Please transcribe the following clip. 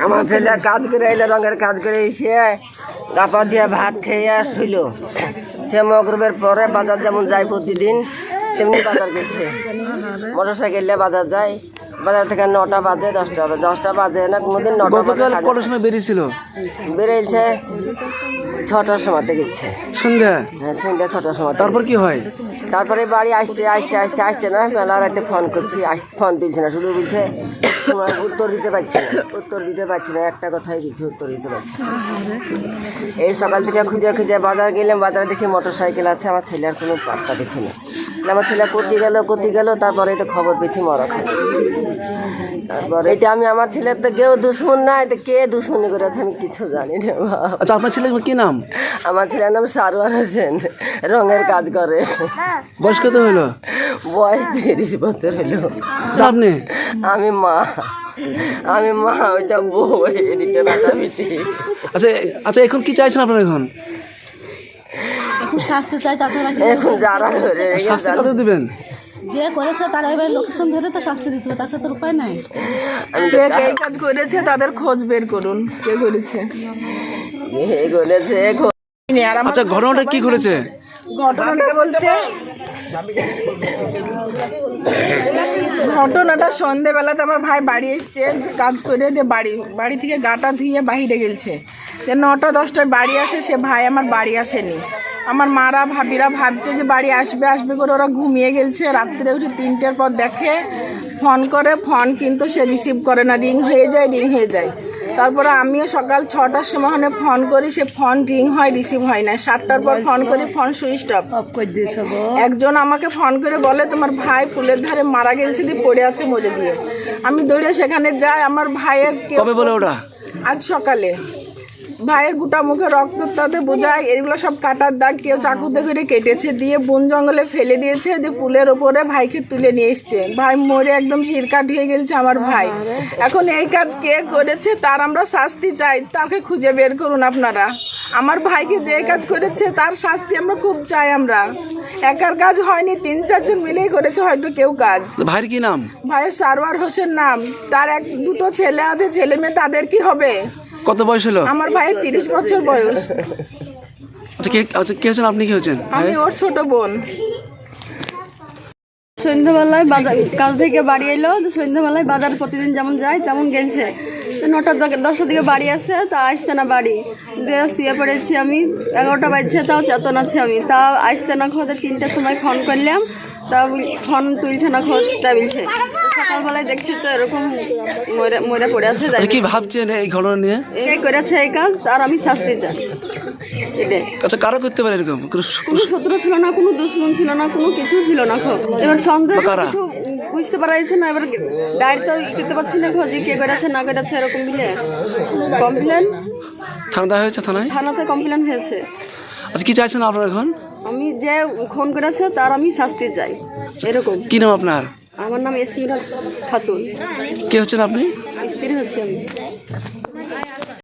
আমার ছেলে কাজ করে এলো, রঙের কাজ করে এসে গাপা দিয়ে ভাত খেয়ে শুইল। সে মগরবের পরে বাজার যেমন যায় প্রতিদিন তেমনি বাজার গেছে। মোটর সাইকেলে বাজার যায়, বাজার থেকে 9টা বাজে 10টা বাজে না কোনোদিন 9টা কটার সময় বেরিয়েছিল? বেরিয়েছে 6টার সময় গেছে, সন্ধ্যা। হ্যাঁ সন্ধ্যা 6টার সময়। তারপর কি হয়? তারপরে বাড়ি আসছে না, মেলা রাতে ফোন করছি, ফোন তুলছে না, শুধু বলছে উত্তর দিতে পারছি না, একটা কথাই বলছে উত্তর দিতে পারছি না। এই সকাল থেকে খুঁজে বাজার গেলাম, বাজারে দেখছি মোটর সাইকেল আছে, আমার ছেলের কোনো পাত্তা পেছি না। আমার ছেলে কোথায় গেল, তারপরে তো খবর পেয়েছি মরা খাই। তারপরে এটা আমি আমার ছেলের তো কেউ দুশ্মন নাই, তো কে দুশ্মনী করেছে আমি কিছু জানি না। আচ্ছা, আপনার ছেলে কি নাম? আমার ছেলের নাম সারোয়ার হোসেন, রঙের কাজ করে। বয়স কত হলো? বয়স 30 বছর হলো। আপনি? আমি মা, ওইটা বউ, এদিকটা বেটা বেটি। আচ্ছা, এখন কি চাইছেন আপনারা? এখন শাস্তি চাই, তাছাড়া এখন যারা শাস্তি কত দিবেন? যে করেছে তার এবার লোকেশন ধরে তো শাস্তি দিতে হবে, তাছাড়া তো উপায় নাই। কে কাজ করেছে তাদের খোঁজ বের করুন, কে করেছে। আচ্ছা, ঘটনাটা কি করেছে? ঘটনাটা বলতে সন্ধেবেলাতে আমার ভাই বাড়ি এসছে কাজ করে, দিয়ে বাড়ি থেকে গাটা ধুয়ে বাহিরে গেছে। 9টা 10টায় বাড়ি আসে, সে ভাই আমার বাড়ি আসেনি। আমার মারা ভাবিরা ভাবছে যে বাড়ি আসবে করে ওরা ঘুমিয়ে গেছে। রাত্রে উঠে 3টের পর দেখে, ফোন করে, ফোন কিন্তু সে রিসিভ করে না, রিং হয়ে যায়। তারপরে আমিও সকাল 6টার সময় ফোন করি, সে ফোন রিং হয়, রিসিভ হয় না। 7টার পর ফোন করি, ফোন সুইচ অফ করে দিয়েছে। একজন আমাকে ফোন করে বলে তোমার ভাই পুলের ধারে মারা গেছে, দিয়ে পড়ে আছে মরে দিয়ে। আমি দৌড়ে সেখানে যাই। আমার ভাইয়ের কবে বলে ওটা? আজ সকালে। ভাইয়ের গোটা মুখে রক্ত, তাতে বোঝায় এগুলো সব কাটার দাগ, কেউ চাকুতে করে কেটেছে, দিয়ে বন জঙ্গলে ফেলে দিয়েছে, দিয়ে পুলের ওপরে ভাইকে তুলে নিয়ে এসছে। ভাই মরে একদম শিরকাট হয়ে গেছে আমার ভাই। এখন এই কাজ কে করেছে তার আমরা শাস্তি চাই, তাকে খুঁজে বের করুন আপনারা। আমার ভাইকে যে কাজ করেছে তার শাস্তি আমরা খুব চাই। আমরা একার কাজ হয়নি, 3-4 জন মিলেই করেছে হয়তো কেউ কাজ। ভাইয়ের কি নাম? ভাইয়ের সারোয়ার হোসেন নাম। তার 2টো ছেলে আছে, ছেলে মেয়ে, তাদের কি হবে? কত বয়স হলো? আমার ভাইয়ের 30 বছর বয়স। আচ্ছা, কে হচ্ছেন আপনি? কি হচ্ছেন? আমি ওর ছোট বোন। সন্ধ্যাবেলায় বাজার কাজ থেকে বাড়ি এলো, সন্ধ্যাবেলায় বাজার প্রতিদিন যেমন যায় তেমন গেছে। 9টা 10টার দিকে বাড়ি আসে, তা আসছে না বাড়ি। দিয়ে শুয়ে পড়েছি আমি, 11টা বাজছে, তাও চেতন আছে আমি, তা আসছে না। খোঁজে 3টার সময় ফোন করলাম, তা ফোন তুলছে না, খোঁজটা বলছে। সকালবেলায় দেখছি তো এরকম মরে পড়ে আছে। কি ভাবছেন এই ঘটনা নিয়ে? এই করেছে এই কাজ, আর আমি শাস্তি চাই। আচ্ছা, কারা করতে পারে এরকম? কোনো শত্রু ছিল না, কোনো দুশ্মন ছিল না, কোনো কিছু ছিল না। এবার সন্দেহ কিছু বুঝতে পারা যাচ্ছে না। এবার ডায়েরি তো করতে পারছি না, খোঁজে কে করেছে না করেছে এরকম মিলে কমপ্লেন থানাতে কমপ্লেন হয়েছে। আচ্ছা, কি চাইছেন আপনারা এখন? আমি যে খুন করেছে তার আমি শাস্তি চাই। এরকম। কি নাম আপনার? আমার নাম এসমিরা খাতুন। কে হচ্ছেন আপনি? স্ত্রী হচ্ছি আমি।